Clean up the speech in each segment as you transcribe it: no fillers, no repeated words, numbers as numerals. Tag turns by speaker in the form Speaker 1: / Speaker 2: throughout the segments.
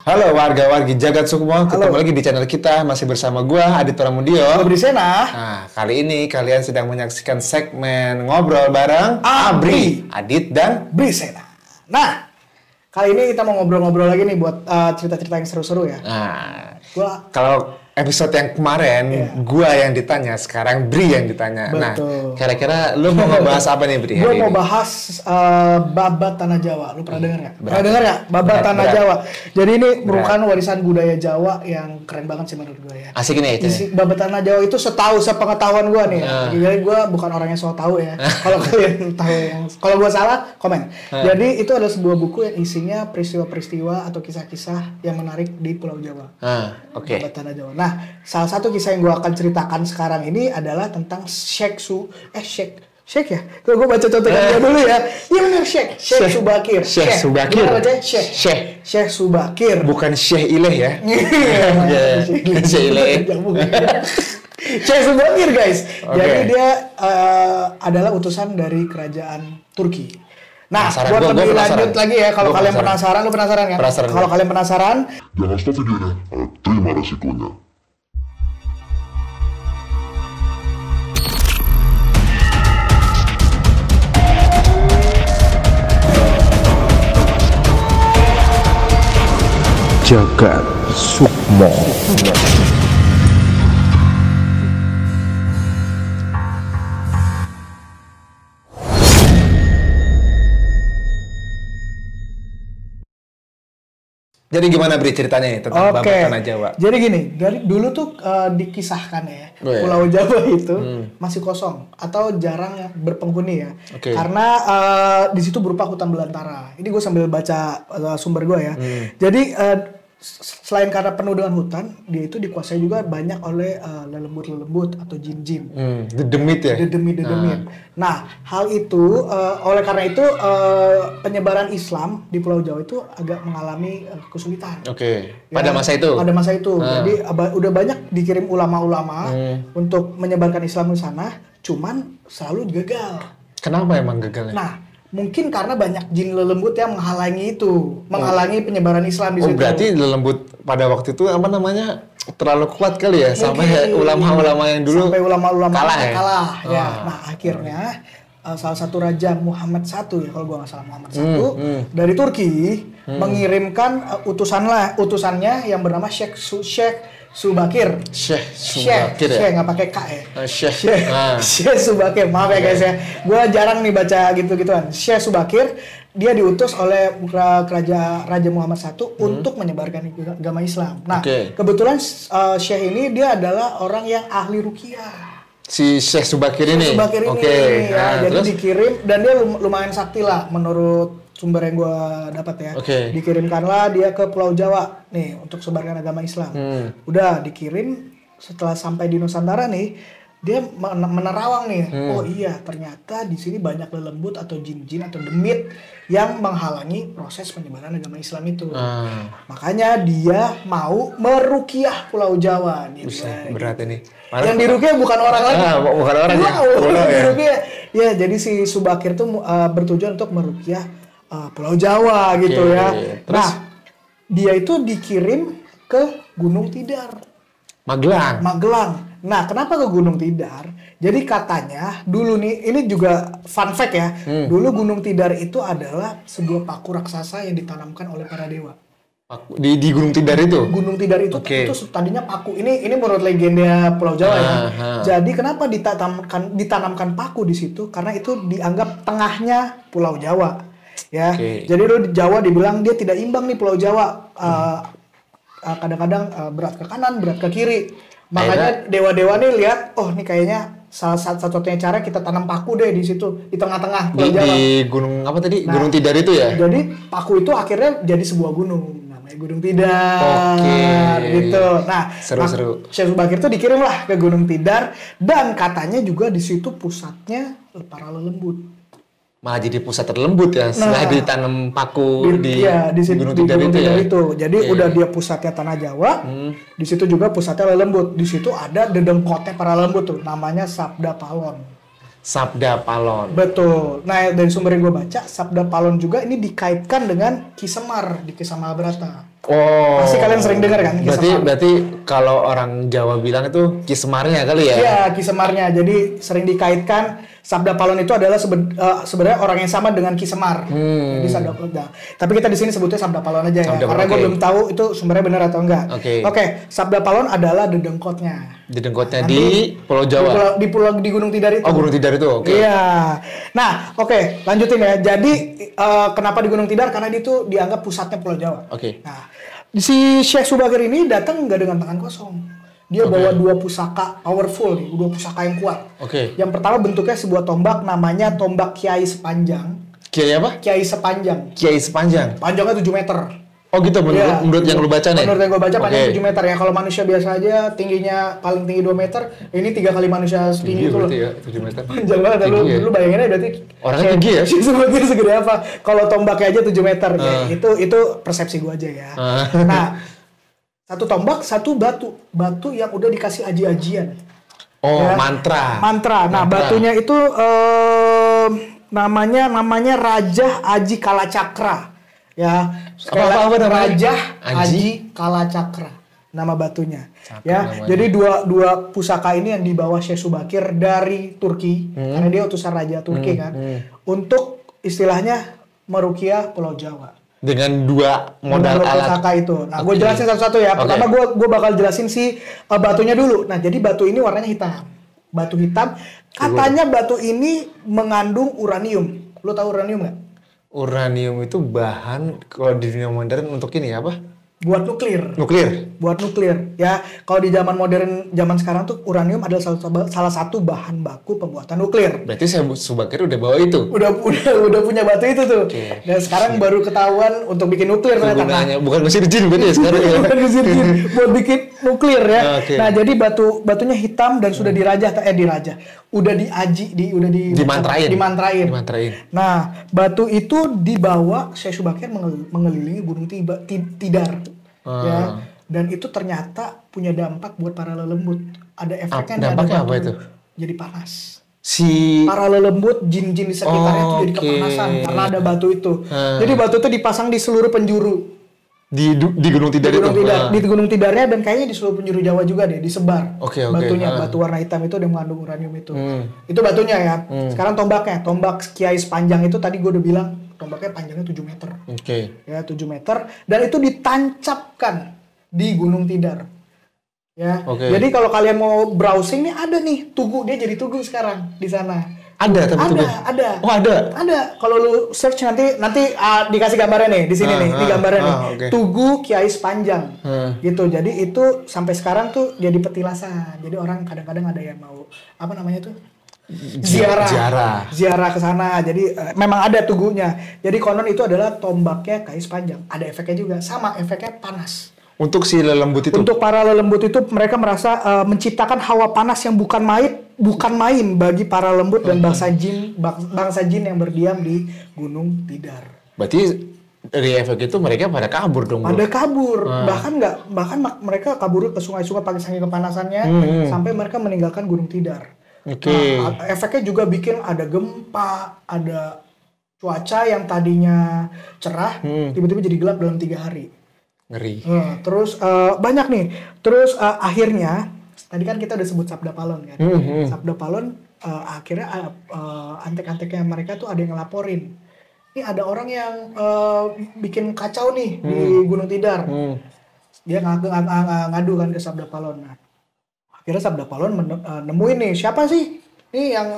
Speaker 1: Halo warga-wargi Jagat Sukmo, ketemu
Speaker 2: Halo.
Speaker 1: lagi di channel kita, masih bersama gua Adit Pramudio.
Speaker 2: Halo Brisena.
Speaker 1: Nah, kali ini kalian sedang menyaksikan segmen ngobrol bareng Abri, Adit, dan
Speaker 2: Brisena. Nah, kali ini kita mau ngobrol-ngobrol lagi nih buat cerita-cerita yang seru-seru ya.
Speaker 1: Nah,
Speaker 2: Gua
Speaker 1: kalau episode yang kemarin gua yang ditanya, sekarang Bri yang ditanya.
Speaker 2: Betul.
Speaker 1: Nah, kira-kira lu mau ngebahas apa nih Bri
Speaker 2: Gue
Speaker 1: hari
Speaker 2: mau
Speaker 1: ini?
Speaker 2: bahas babat tanah Jawa. Lu pernah dengar nggak?
Speaker 1: Berat.
Speaker 2: Pernah dengar nggak? Babat
Speaker 1: Berat,
Speaker 2: tanah
Speaker 1: berat.
Speaker 2: Jawa. Jadi ini
Speaker 1: Berat.
Speaker 2: merupakan warisan budaya Jawa yang keren banget sih menurut gue ya.
Speaker 1: Asik ini itu.
Speaker 2: Babat tanah Jawa itu sepengetahuan gue nih. Jadi gue bukan orang yang so tahu ya. Kalau kalian tahu kalau gue salah komen. Jadi itu adalah sebuah buku yang isinya peristiwa-peristiwa atau kisah-kisah yang menarik di Pulau Jawa.
Speaker 1: Oke.
Speaker 2: Babat tanah Jawa. Nah, salah satu kisah yang gue akan ceritakan sekarang ini adalah tentang Sheikh ya? Tuh gue baca contohnya dulu ya. Iya benar Sheikh Subakir.
Speaker 1: Syekh Subakir.
Speaker 2: Gimana baca? Sheikh Subakir.
Speaker 1: Bukan Syekh Ileh ya?
Speaker 2: Iya.
Speaker 1: Syekh Ileh.
Speaker 2: Sheikh Subakir guys.
Speaker 1: Oke.
Speaker 2: Jadi dia adalah utusan dari kerajaan Turki. Nah,
Speaker 1: Penasaran,
Speaker 2: buat
Speaker 1: gua
Speaker 2: lebih
Speaker 1: penasaran.
Speaker 2: lanjut lagi ya, kalau
Speaker 1: Gua
Speaker 2: kalian
Speaker 1: penasaran.
Speaker 2: penasaran, lu penasaran kan?
Speaker 1: Penasaran.
Speaker 2: Kalau kalian penasaran,
Speaker 3: Jangan stop videonya, terima resikonya.
Speaker 4: Jagat Sukmo.
Speaker 1: Jadi gimana Bri ceritanya nih tentang
Speaker 2: oke.
Speaker 1: Babat Tanah Jawa?
Speaker 2: Jadi gini, dari dulu tuh dikisahkan ya,
Speaker 1: Oh, iya.
Speaker 2: Pulau Jawa itu masih kosong atau jarang berpenghuni ya.
Speaker 1: Oke.
Speaker 2: Karena di situ berupa hutan belantara. Ini gue sambil baca sumber gue ya. Jadi selain karena penuh dengan hutan, dia itu dikuasai juga banyak oleh lelembut-lelembut atau jin-jin.
Speaker 1: Dedemit ya?
Speaker 2: Dedemit. Nah, hal itu oleh karena itu penyebaran Islam di Pulau Jawa itu agak mengalami kesulitan.
Speaker 1: Oke.
Speaker 2: Ya,
Speaker 1: Pada masa itu?
Speaker 2: Pada masa itu. Jadi udah banyak dikirim ulama-ulama untuk menyebarkan Islam di sana, cuman selalu gagal.
Speaker 1: Kenapa emang gagalnya?
Speaker 2: Nah, mungkin karena banyak jin lelembut yang menghalangi itu, menghalangi penyebaran Islam di
Speaker 1: Oh
Speaker 2: situ.
Speaker 1: berarti lembut pada waktu itu apa namanya terlalu kuat kali ya sampai
Speaker 2: Mungkin.
Speaker 1: ulama-ulama yang dulu
Speaker 2: sampai ulama-ulama
Speaker 1: kalah ya?
Speaker 2: ya. Nah, akhirnya salah satu raja Muhammad I ya, kalau gua nggak salah Muhammad I dari Turki mengirimkan utusannya yang bernama Sheikh Subakir.
Speaker 1: Syekh Subakir ya?
Speaker 2: Sheikh nggak pakai K ya.
Speaker 1: Syekh.
Speaker 2: Sheikh Subakir, maaf ya guys ya. Gue jarang nih baca gitu-gituan. Sheikh Subakir, dia diutus oleh Raja Muhammad I untuk menyebarkan agama Islam. Nah,
Speaker 1: Oke.
Speaker 2: kebetulan Sheikh ini dia adalah orang yang ahli ruqyah.
Speaker 1: Si Syekh Subakir ini?
Speaker 2: Subakir ini,
Speaker 1: Oke.
Speaker 2: ya,
Speaker 1: Nah,
Speaker 2: jadi
Speaker 1: terus?
Speaker 2: dikirim dan dia lumayan sakti lah menurut sumber yang gue dapat ya.
Speaker 1: Oke.
Speaker 2: Dikirimkanlah dia ke Pulau Jawa nih untuk sebarkan agama Islam. Udah dikirim, setelah sampai di Nusantara nih dia menerawang nih. Oh iya, ternyata di sini banyak lelembut atau jin-jin atau demit yang menghalangi proses penyebaran agama Islam itu. Makanya dia mau meruqyah Pulau Jawa nih.
Speaker 1: Berat ini.
Speaker 2: Yang diruqyah bukan orang lagi.
Speaker 1: Bukan orang ya?
Speaker 2: Wow,
Speaker 1: Pulau ya?
Speaker 2: diruqyah. Ya, jadi si Subakir tuh bertujuan untuk meruqyah Pulau Jawa gitu ya.
Speaker 1: Terus?
Speaker 2: Nah, dia itu dikirim ke Gunung Tidar, Magelang. Nah, kenapa ke Gunung Tidar? Jadi katanya dulu nih, ini juga fun fact ya. Dulu Gunung Tidar itu adalah sebuah paku raksasa yang ditanamkan oleh para dewa.
Speaker 1: Di Gunung Tidar itu?
Speaker 2: Gunung Tidar itu
Speaker 1: Oke.
Speaker 2: itu tadinya paku. Ini menurut legenda Pulau Jawa ya. Jadi kenapa ditanamkan paku di situ? Karena itu dianggap tengahnya Pulau Jawa. Ya.
Speaker 1: Oke.
Speaker 2: Jadi dulu di Jawa dibilang dia tidak imbang nih Pulau Jawa. Kadang-kadang berat ke kanan, berat ke kiri. Makanya dewa-dewa nih lihat, oh ini kayaknya salah satu-satunya cara kita tanam paku deh di situ di tengah-tengah Pulau Jawa.
Speaker 1: Di gunung apa tadi?
Speaker 2: Nah,
Speaker 1: Gunung Tidar itu ya?
Speaker 2: Jadi paku itu akhirnya jadi sebuah gunung namanya Gunung Tidar.
Speaker 1: Oke.
Speaker 2: Gitu. Nah,
Speaker 1: Seru-seru.
Speaker 2: Syekh Subakir itu dikirim lah ke Gunung Tidar dan katanya juga di situ pusatnya para lelembut.
Speaker 1: Malah jadi pusat terlembut ya setelah ditanam paku di
Speaker 2: situ,
Speaker 1: Gunung
Speaker 2: di
Speaker 1: Tidar
Speaker 2: Gunung
Speaker 1: itu ya.
Speaker 2: Tidar itu. Jadi udah dia pusatnya tanah Jawa. Di situ juga pusatnya lelembut. Di situ ada dedengkotnya para lelembut tuh namanya Sabda Palon.
Speaker 1: Sabda Palon.
Speaker 2: Betul. Nah, dari sumber yang gue baca, Sabda Palon juga ini dikaitkan dengan Ki Semar di Kisah Mahabharata.
Speaker 1: Oh,
Speaker 2: Pasti kalian sering dengar kan Ki Semar.
Speaker 1: Berarti kalau orang Jawa bilang itu Ki Semarnya kali ya?
Speaker 2: Iya, Ki Semarnya. Jadi sering dikaitkan Sabda Palon itu adalah sebenarnya orang yang sama dengan Ki Semar. Jadi Sabda Palon. Nah, tapi kita di sini sebutnya Sabda Palon aja ya. Karena gue belum tahu itu sumbernya benar atau enggak. Oke, Sabda Palon adalah dedengkotnya.
Speaker 1: Dedengkotnya di Pulau Jawa.
Speaker 2: Di Gunung Tidar itu.
Speaker 1: Oh, Gunung Tidar itu. Oke.
Speaker 2: Iya. Nah, oke, lanjutin ya. Jadi kenapa di Gunung Tidar? Karena itu dianggap pusatnya Pulau Jawa.
Speaker 1: Oke.
Speaker 2: Nah, si Syekh Subakir ini datang nggak dengan tangan kosong. Dia bawa 2 pusaka powerful nih, 2 pusaka yang kuat. Yang pertama bentuknya sebuah tombak, namanya tombak Kiai Sepanjang.
Speaker 1: Kiai apa?
Speaker 2: Kiai Sepanjang.
Speaker 1: Kiai Sepanjang.
Speaker 2: Panjangnya 7 meter.
Speaker 1: Oh gitu, menurut yang lu baca nih?
Speaker 2: Menurut yang gue baca panjangnya 7 meter ya. Kalau manusia biasa aja tingginya paling tinggi 2 meter, ini 3 kali manusia setinggi itu loh.
Speaker 1: Ya, 7 meter.
Speaker 2: Panjang banget, lu bayanginnya berarti
Speaker 1: orangnya tinggi ya?
Speaker 2: Sebetulnya segede apa? Kalau tombaknya aja 7 meter. Ya, itu persepsi gue aja ya. Nah, 1 tombak, 1 batu. Batu yang udah dikasih aji-ajian.
Speaker 1: Oh,
Speaker 2: ya.
Speaker 1: Mantra.
Speaker 2: Nah, batunya itu namanya Raja Aji Kalacakra. Ya,
Speaker 1: apa
Speaker 2: Raja Aji Kalacakra nama batunya.
Speaker 1: Namanya.
Speaker 2: Jadi dua pusaka ini yang dibawa Syekh Subakir dari Turki, karena dia utusan raja Turki kan, untuk istilahnya meruqyah Pulau Jawa.
Speaker 1: Dengan 2 modal alat
Speaker 2: pusaka itu. Nah, gue jelasin satu-satu ya. Pertama gue bakal jelasin si batunya dulu. Nah, jadi batu ini warnanya hitam. Batu hitam. Katanya batu ini mengandung uranium. Lo tahu uranium nggak?
Speaker 1: Uranium itu bahan kalau di dunia modern untuk ini apa?
Speaker 2: Buat nuklir. Buat nuklir. Ya, kalau di zaman modern zaman sekarang tuh uranium adalah salah satu bahan baku pembuatan nuklir.
Speaker 1: Berarti saya Subakir udah bawa itu.
Speaker 2: Udah punya batu itu tuh. Dan sekarang baru ketahuan untuk bikin nuklir ternyata.
Speaker 1: Bukan mesin jin berarti ya sekarang ya.
Speaker 2: Bukan mesin jin buat bikin nuklir ya. Nah, jadi batunya hitam dan sudah udah dimantrain. Nah, batu itu dibawa Syekh Subakir mengelilingi Gunung Tidar. Ya, dan itu ternyata punya dampak buat para lelembut. Ada efeknya.
Speaker 1: Dampaknya apa itu?
Speaker 2: Jadi panas.
Speaker 1: Para
Speaker 2: lelembut, jin-jin di sekitarnya itu jadi kepanasan karena ada batu itu. Jadi batu itu dipasang di seluruh penjuru.
Speaker 1: Di Gunung Tidar itu?
Speaker 2: Di Gunung Tidarnya dan kayaknya di seluruh penjuru Jawa juga deh, disebar. Batunya, batu warna hitam itu yang mengandung uranium itu. Itu batunya ya. Sekarang tombaknya, tombak Kiai Sepanjang itu tadi gue udah bilang, tombaknya panjangnya 7 meter. Ya, 7 meter. Dan itu ditancapkan di Gunung Tidar. Ya. Jadi kalau kalian mau browsing nih ada nih tugu, dia jadi tugu sekarang di sana.
Speaker 1: Ada. Oh, ada.
Speaker 2: Ada. Kalau lu search nanti dikasih gambarnya nih di sini nih. Ini gambarnya nih. Tugu Kiai Sepanjang. Gitu. Jadi itu sampai sekarang tuh jadi petilasan. Jadi orang kadang-kadang ada yang mau apa namanya tuh? Ziarah ke sana. Jadi memang ada tugunya. Jadi konon itu adalah tombaknya Kiai Sepanjang. Ada efeknya juga. Sama efeknya panas.
Speaker 1: Untuk si lelembut itu?
Speaker 2: Untuk para lelembut itu mereka merasa menciptakan hawa panas yang bukan main bagi para lembut dan bangsa jin yang berdiam di Gunung Tidar.
Speaker 1: Berarti dari efek itu mereka pada kabur dong?
Speaker 2: Pada kabur. Bahkan mereka kabur ke sungai-sungai pakai saking kepanasannya sampai mereka meninggalkan Gunung Tidar. Nah, efeknya juga bikin ada gempa, ada cuaca yang tadinya cerah tiba-tiba jadi gelap dalam 3 hari.
Speaker 1: Ngeri.
Speaker 2: Terus banyak nih. Terus akhirnya tadi kan kita udah sebut Sabda Palon kan. Sabda Palon akhirnya antek-anteknya mereka tuh ada yang ngelaporin. Ini ada orang yang bikin kacau nih di Gunung Tidar. Dia ngadu kan ke Sabda Palon. Nah, akhirnya Sabda Palon nemuin nih siapa sih? Nih yang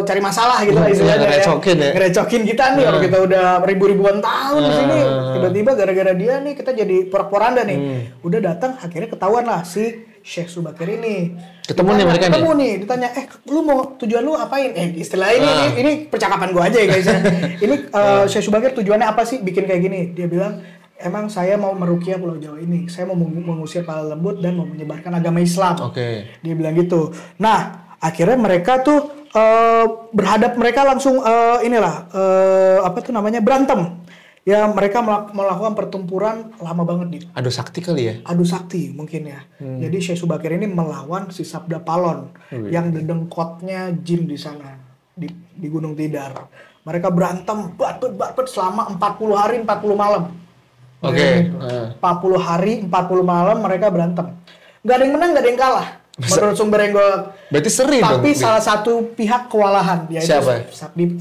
Speaker 2: cari masalah gitu lah istilahnya ya. Ngerecokin kita nih, orang kita udah ribu-ribuan tahun di sini. Tiba-tiba gara-gara dia nih kita jadi porak-poranda nih. Udah datang akhirnya ketahuan lah si Syekh Subakir ini.
Speaker 1: Ketemu nih,
Speaker 2: ditanya, lu mau tujuan lu apain? Istilah ini percakapan gua aja ya guys. Ini Syekh Subakir tujuannya apa sih bikin kayak gini? Dia bilang, emang saya mau meruqyah Pulau Jawa ini. Saya mau mengusir para lembut dan mau menyebarkan agama Islam. Dia bilang gitu. Nah, akhirnya mereka tuh mereka langsung berantem. Ya, mereka melakukan pertempuran lama banget nih.
Speaker 1: Adu sakti kali ya?
Speaker 2: Adu sakti mungkin ya. Jadi Syekh Subakir ini melawan si Sabda Palon yang dedengkotnya jin di sana di Gunung Tidar. Mereka berantem bat selama 40 hari 40 malam.
Speaker 1: Oke.
Speaker 2: 40 hari, 40 malam mereka berantem. Nggak ada yang menang, nggak ada yang kalah. Menurut sumber yang gue...
Speaker 1: Berarti seri dong.
Speaker 2: Tapi salah satu pihak kewalahan. Yaitu
Speaker 1: Siapa?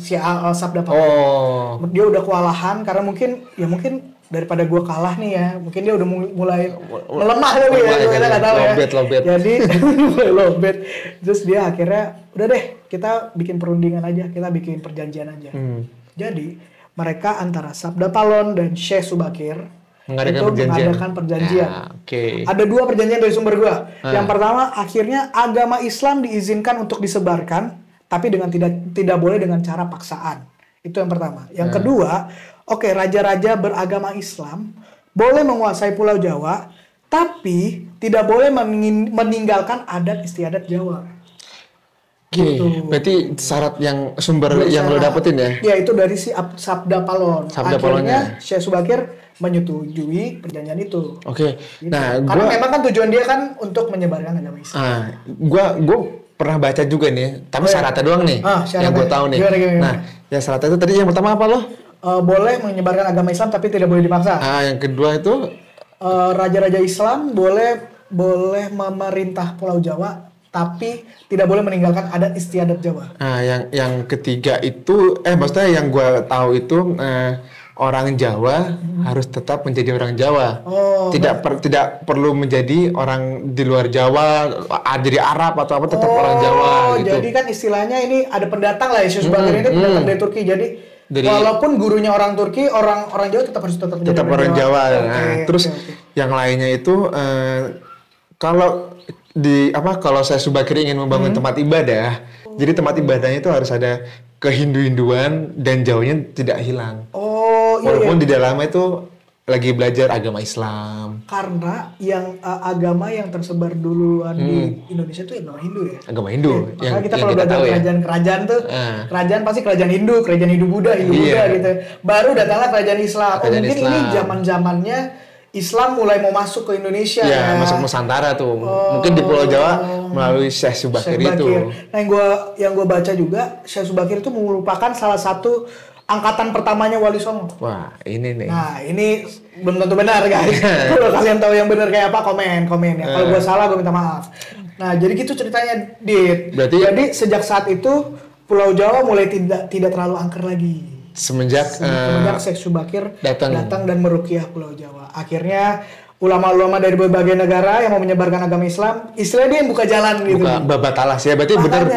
Speaker 2: Si Sabda Palon.
Speaker 1: Oh.
Speaker 2: Dia udah kewalahan karena mungkin daripada gue kalah nih ya. Mungkin dia udah mulai melemah kali ya. Kita nggak tahu ya.
Speaker 1: Lobet.
Speaker 2: Jadi mulai lobet. Terus dia akhirnya, udah deh kita bikin perundingan aja. Kita bikin perjanjian aja. Jadi mereka antara Sabda Palon dan Syekh Subakir mengadakan perjanjian.
Speaker 1: Ya, okay.
Speaker 2: Ada 2 perjanjian dari sumber gua. Yang pertama, akhirnya agama Islam diizinkan untuk disebarkan, tapi dengan tidak boleh dengan cara paksaan. Itu yang pertama. Yang kedua, raja-raja beragama Islam boleh menguasai Pulau Jawa, tapi tidak boleh meninggalkan adat istiadat Jawa.
Speaker 1: Gitu. Berarti syarat yang yang lo dapetin ya?
Speaker 2: Ya, itu dari si Sabda Palon. Akhirnya Syekh Subakir menyetujui perjanjian itu.
Speaker 1: Oke.
Speaker 2: Gitu.
Speaker 1: Nah,
Speaker 2: karena memang kan tujuan dia kan untuk menyebarkan agama Islam.
Speaker 1: Gue pernah baca juga nih, tapi syaratnya doang nih, yang gue tahu nih.
Speaker 2: Gimana?
Speaker 1: Nah, yang syaratnya itu tadi yang pertama apa lo?
Speaker 2: Boleh menyebarkan agama Islam tapi tidak boleh dipaksa.
Speaker 1: Yang kedua itu
Speaker 2: raja-raja Islam boleh memerintah Pulau Jawa tapi tidak boleh meninggalkan adat istiadat Jawa.
Speaker 1: Yang ketiga itu maksudnya yang gue tahu itu orang Jawa harus tetap menjadi orang Jawa. Tidak perlu menjadi orang di luar Jawa, jadi Arab atau apa, tetap orang Jawa gitu.
Speaker 2: Jadi kan istilahnya ini ada pendatang lah ya, Syekh Subakir ini pendatang dari Turki. Jadi walaupun gurunya orang Turki, orang Jawa tetap menjadi
Speaker 1: orang Jawa. Terus yang lainnya itu kalau saya Subakir ingin membangun tempat ibadah, jadi tempat ibadahnya itu harus ada kehindu-hinduan dan Jawanya tidak hilang. Walaupun di dalamnya itu lagi belajar agama Islam.
Speaker 2: Karena yang agama yang tersebar duluan di Indonesia itu agama Hindu ya.
Speaker 1: Agama Hindu.
Speaker 2: Makanya kita kalau belajar kerajaan-kerajaan tuh, kerajaan pasti kerajaan Hindu Buddha gitu. Baru datanglah kerajaan Islam. Mungkin ini zaman-zamannya Islam mulai mau masuk ke Indonesia.
Speaker 1: Ya, masuk Nusantara tuh. Mungkin di Pulau Jawa melalui Syekh Subakir itu.
Speaker 2: Nah, yang gue baca juga, Syekh Subakir itu merupakan salah satu angkatan pertamanya Wali Songo.
Speaker 1: Wah, ini nih.
Speaker 2: Nah, ini belum tentu benar, guys. Kalau kalian tahu yang benar kayak apa, komen ya. Kalau gue salah, gue minta maaf. Nah, jadi gitu ceritanya, Dit. Jadi sejak saat itu Pulau Jawa mulai tidak terlalu angker lagi. Semenjak Syekh Subakir datang dan meruqyah Pulau Jawa. Akhirnya ulama-ulama dari berbagai negara yang mau menyebarkan agama Islam, istilahnya dia yang buka jalan gitu.
Speaker 1: Babat alas ya, berarti benar.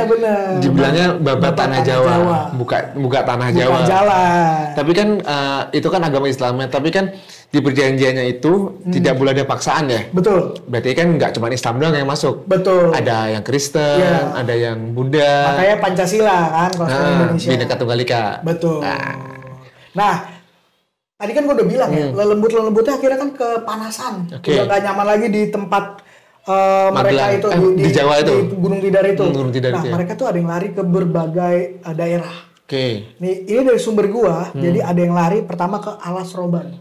Speaker 1: Dibilangnya babat tanah Jawa. Buka tanah Jawa.
Speaker 2: Jalan.
Speaker 1: Tapi kan itu kan agama Islamnya, tapi kan di perjanjiannya itu tidak boleh ada paksaan ya.
Speaker 2: Betul.
Speaker 1: Berarti kan nggak cuma Islam doang yang masuk.
Speaker 2: Betul.
Speaker 1: Ada yang Kristen, ada yang Buddha.
Speaker 2: Makanya Pancasila kan kalau Indonesia.
Speaker 1: Bhinneka Tunggal Ika.
Speaker 2: Betul. Nah, tadi kan gue udah bilang ya, lelembut-lelembutnya akhirnya kan kepanasan. Udah gak nyaman lagi di tempat mereka itu
Speaker 1: di Jawa itu,
Speaker 2: di Gunung Tidar itu.
Speaker 1: Nah,
Speaker 2: mereka tuh ada yang lari ke berbagai daerah.
Speaker 1: Nih,
Speaker 2: ini dari sumber gua, jadi ada yang lari pertama ke Alas Roban.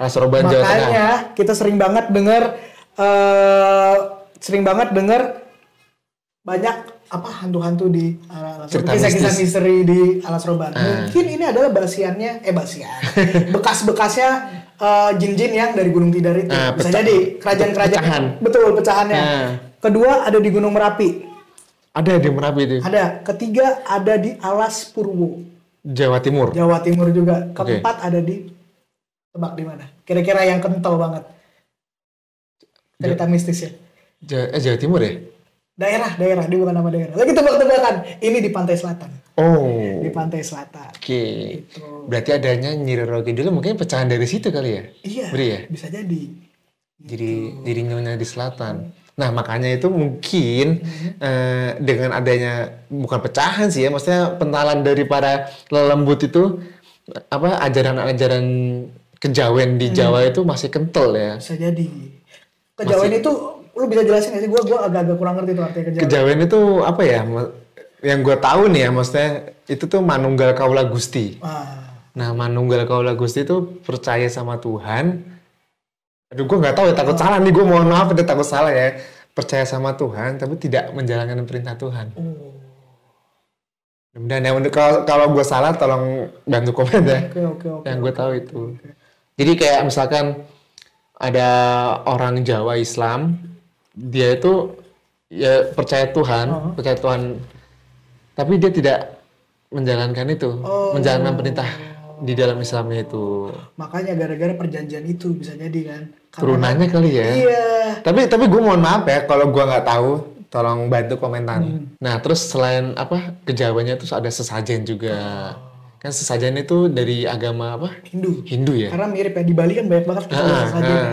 Speaker 1: Alas Roban Jawa Tengah.
Speaker 2: Makanya kita sering banget dengar banyak hantu-hantu di kisah-kisah misteri di Alas Roban. Mungkin ini adalah bekas-bekasnya jin-jin yang dari Gunung Tidar itu. Bisa jadi kerajaan-kerajaan. Betul, pecahannya. Kedua ada di Gunung Merapi.
Speaker 1: Ada di Merapi itu.
Speaker 2: Ada. Ketiga ada di Alas Purwo.
Speaker 1: Jawa Timur
Speaker 2: juga. Keempat ada di, tebak di mana? Kira-kira yang kental banget. Cerita mistis ya.
Speaker 1: Jawa Timur ya?
Speaker 2: Daerah, dia bukan nama daerah. Lagi tebak-tebakan. Ini di pantai selatan. Di pantai selatan.
Speaker 1: Gitu. Berarti adanya Nyi Roro Kidul mungkin pecahan dari situ kali ya?
Speaker 2: Iya.
Speaker 1: Ya?
Speaker 2: Bisa jadi.
Speaker 1: Jadi nyonya di selatan. Nah, makanya itu mungkin dengan adanya bukan pecahan sih ya, maksudnya pentalan dari para lelembut itu ajaran-ajaran kejawen di Jawa itu masih kental ya.
Speaker 2: Bisa jadi. Kejawen itu lu bisa jelasin nggak sih? Gue agak-agak kurang ngerti tuh artinya kejawen.
Speaker 1: Kejawen itu apa ya? Yang gue tahu nih ya, maksudnya itu tuh Manunggal Kaula Gusti. Nah, Manunggal Kaula Gusti itu percaya sama Tuhan. Aduh, gue nggak tahu ya, takut salah nih. Gue mohon maaf, takut salah ya. Percaya sama Tuhan, tapi tidak menjalankan perintah Tuhan. Dan kalau gue salah, tolong bantu komen ya.
Speaker 2: Oke.
Speaker 1: Yang gue tahu itu. Jadi kayak misalkan ada orang Jawa Islam, dia itu ya percaya Tuhan, tapi dia tidak menjalankan itu, menjalankan perintah di dalam Islamnya itu.
Speaker 2: Makanya gara-gara perjanjian itu bisa jadi kan.
Speaker 1: Turunannya kali ya.
Speaker 2: Iya.
Speaker 1: Tapi gue mohon maaf ya kalau gue nggak tahu, tolong bantu komentar. Nah terus selain kejawanya terus ada sesajen juga. Kan sesajen itu dari agama apa? Hindu ya.
Speaker 2: Karena mirip ya, di Bali kan banyak banget sesajen.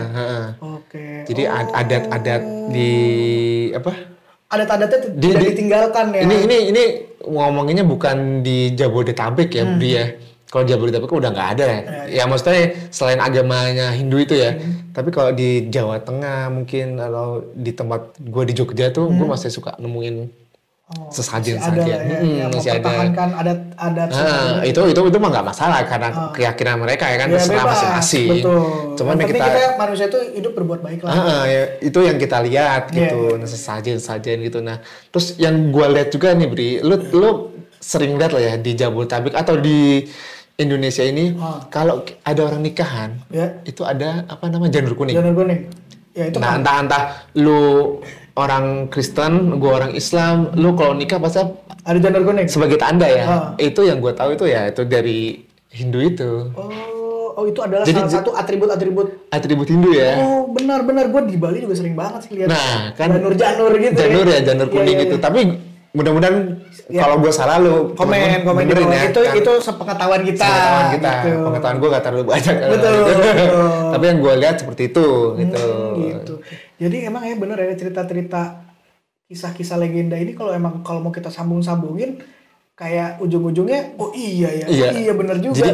Speaker 2: Oke.
Speaker 1: Jadi adat-adat di apa?
Speaker 2: Adat-adatnya tidak ditinggalkan ya.
Speaker 1: Ini ngomonginnya bukan di Jabodetabek ya, Bri ya. Kalau Jabodetabek udah nggak ada ya. Ya maksudnya selain agamanya Hindu itu ya. Tapi kalau di Jawa Tengah mungkin, atau di tempat gue di Jogja tuh, gue masih suka nemuin sesajen.
Speaker 2: Masih ada adat.
Speaker 1: Itu mah nggak masalah karena keyakinan mereka ya kan, terserah masing-masing.
Speaker 2: Betul.
Speaker 1: Cuman
Speaker 2: kita manusia itu hidup berbuat baik lah.
Speaker 1: Ya, itu yang kita lihat gitu, sesajen gitu. Nah, terus yang gue lihat juga nih Bri, lu sering lihat lah ya di Jabodetabek atau di Indonesia ini, kalau ada orang nikahan, itu ada apa namanya, janur kuning.
Speaker 2: Janur kuning. Ya itu.
Speaker 1: Nah, entah lu orang Kristen, gue orang Islam, lu kalau nikah pasti
Speaker 2: ada janur kuning
Speaker 1: sebagai tanda ya. Itu yang gue tahu itu ya itu dari Hindu itu.
Speaker 2: Oh itu adalah salah satu atribut
Speaker 1: Hindu ya.
Speaker 2: Oh benar gue di Bali juga sering banget sih lihat.
Speaker 1: Nah kan
Speaker 2: janur gitu.
Speaker 1: Janur kuning itu. Tapi mudah-mudahan kalau gue salah lu
Speaker 2: komen
Speaker 1: benerin ya.
Speaker 2: Itu sepengetahuan kita.
Speaker 1: Gitu. Pengetahuan gue gak terlalu banyak.
Speaker 2: Betul.
Speaker 1: Tapi yang gue lihat seperti itu gitu.
Speaker 2: Jadi emang ya bener ya, cerita-cerita kisah-kisah legenda ini kalau mau kita sambung-sambungin kayak ujung-ujungnya iya bener juga.
Speaker 1: Jadi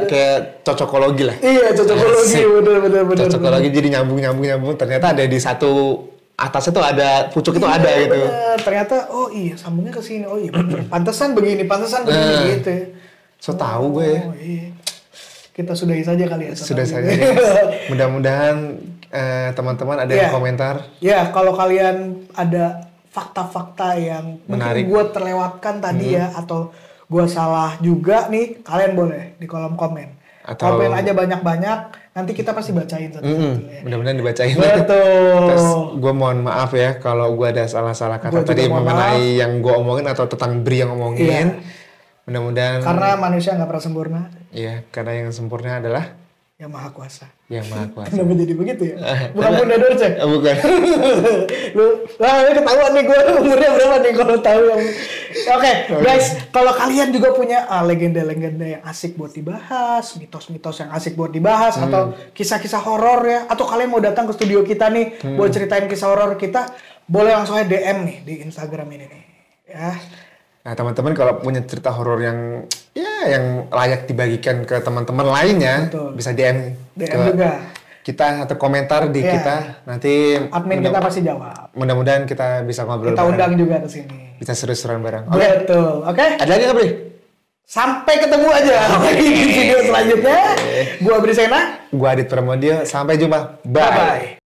Speaker 1: kayak cocokologi lah.
Speaker 2: Iya cocokologi bener.
Speaker 1: Cocokologi jadi nyambung ternyata ada di satu atasnya tuh ada pucuk itu ada gitu.
Speaker 2: Bener. Ternyata sambungnya ke sini. Oh iya bener. Pantesan begini gitu.
Speaker 1: So tahu gue.
Speaker 2: Iya. Kita sudahi saja kali ya.
Speaker 1: Sudah saja. Mudah-mudahan teman-teman ada yang komentar.
Speaker 2: Ya, kalau kalian ada fakta-fakta yang
Speaker 1: menarik,
Speaker 2: mungkin gue terlewatkan tadi ya, atau gue salah juga nih, kalian boleh di kolom komen. Komen aja banyak-banyak, nanti kita pasti bacain satu-satu.
Speaker 1: Mudah-mudahan dibacain.
Speaker 2: Betul.
Speaker 1: Terus gue mohon maaf ya kalau gue ada salah-salah kata tadi mengenai yang gue omongin atau tentang Bri yang ngomongin. Iya. Mudah-mudahan.
Speaker 2: Karena manusia nggak pernah sempurna.
Speaker 1: Iya, karena yang sempurna adalah
Speaker 2: yang Maha Kuasa.
Speaker 1: Yang Maha Kuasa.
Speaker 2: Kenapa jadi begitu ya? Bukan Bunda Dorce?
Speaker 1: Bukan.
Speaker 2: Ketahuan nih gue umurnya berapa nih kalau tahu yang. Oke, guys, kalau kalian juga punya legenda-legenda yang asik buat dibahas, mitos-mitos yang asik buat dibahas, atau kisah-kisah horor ya, atau kalian mau datang ke studio kita nih buat ceritain kisah horor kita, boleh langsung aja DM nih di Instagram ini nih. Ya.
Speaker 1: Nah teman-teman kalau punya cerita horor yang layak dibagikan ke teman-teman lainnya, bisa DM
Speaker 2: juga
Speaker 1: kita atau komentar di kita, nanti
Speaker 2: admin kita pasti jawab.
Speaker 1: Mudah-mudahan kita bisa ngobrol
Speaker 2: kita bareng. Undang juga ke sini.
Speaker 1: Bisa seru-seruan bareng.
Speaker 2: Betul. Oke.
Speaker 1: Ada lagi nggak Bri?
Speaker 2: Sampai ketemu aja di video selanjutnya. Gua Bri Sena.
Speaker 1: Gua Adit Pramodio. Sampai jumpa. Bye.